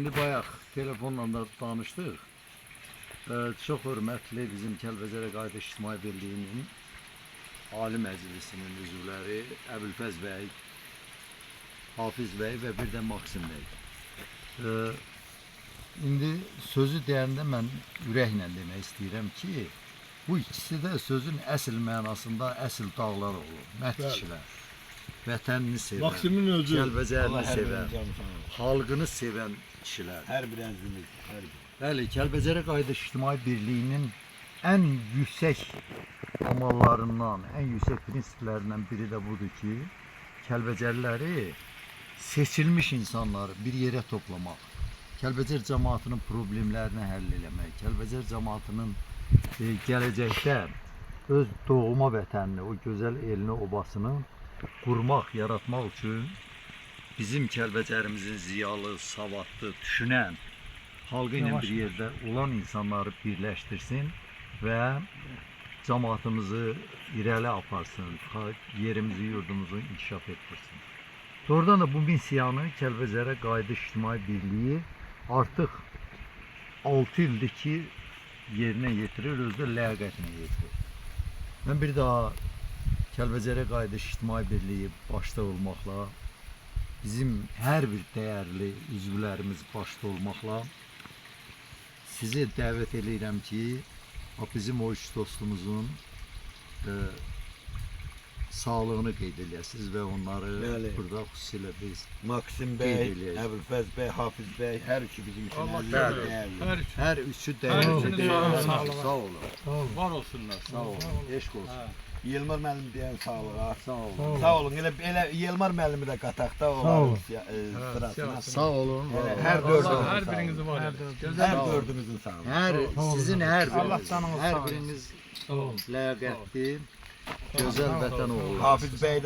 Şimdi bayaq telefonla da danışdıq. Çox hörmətli bizim Kəlbəcərə Qayıdış İctimai Birliyinin Ali Məclisinin üzvləri Əbülfəz bəy, Hafiz bəy və bir də Maksim bəy. İndi sözü deyəndə mən ürəklə demək istəyirəm ki, bu ikisi də sözün əsl mənasında əsl dağlar olur, mərd kişilər. Vətənini sevən, Maksimin özü, Kəlbəcərini sevən, xalqını sevən kişilər. hər bir əncimiz, hər bir. Bəli, Kəlbəcərə Qayıdış İctimai Birliyinin ən yüksək amallarından, ən yüksək prinsiplərindən biri də budur ki, Kəlbəcərliləri, seçilmiş insanları bir yerə toplamaq, Kəlbəcər cəmaatının problemlərini həll eləmək, Kəlbəcər cəmaatının gələcəkdə öz doğma vətənini, o gözəl elini, obasını qurmaq, yaratmaq üçün bizim Kəlbəcərimizin ziyalı, savadlı, düşünən, xalqı ilə bir yerdə olan insanları birləşdirsin və cəmaatımızı irəli aparsın, yerimizi, yurdumuzu inkişaf etdirsin. Doğrudan da bu missiyanı Kəlbəcərə Qayıdış İctimai Birliyi artıq 6 ildir ki, yerinə yetirir, özü ləyaqətlə yetirir. Mən bir daha Kəlbəcərə Qayıdış İctimai Birliyi başda olmaqla, bizim hər bir dəyərli üzvlərimiz başda olmaqla sizi dəvət edirəm ki, bizim o üç dostumuzun sağlığını qeyd edəsiniz və onları burada xüsusilə biz Maksim bəy, Əbülfəz bəy, Hafiz bəy, hər üçü bizim üçün dəyərli. Hər üçü dəyərli. Sağ olun. Var olsunlar. Sağ olun. Eşq olsun. Yelmar müəllim deyən sağlığa. Sağ olun. Sağ olun. Elə Yelmar müəllimi də qataqda o sırasına. Sağ olun. Hər dördünüzün. Hər birinizin var. Hər dördünüzün sağ olun. Sizin hər biriniz ləyaqətli, gözəl vətən oğullarısınız. Hafiz bəy də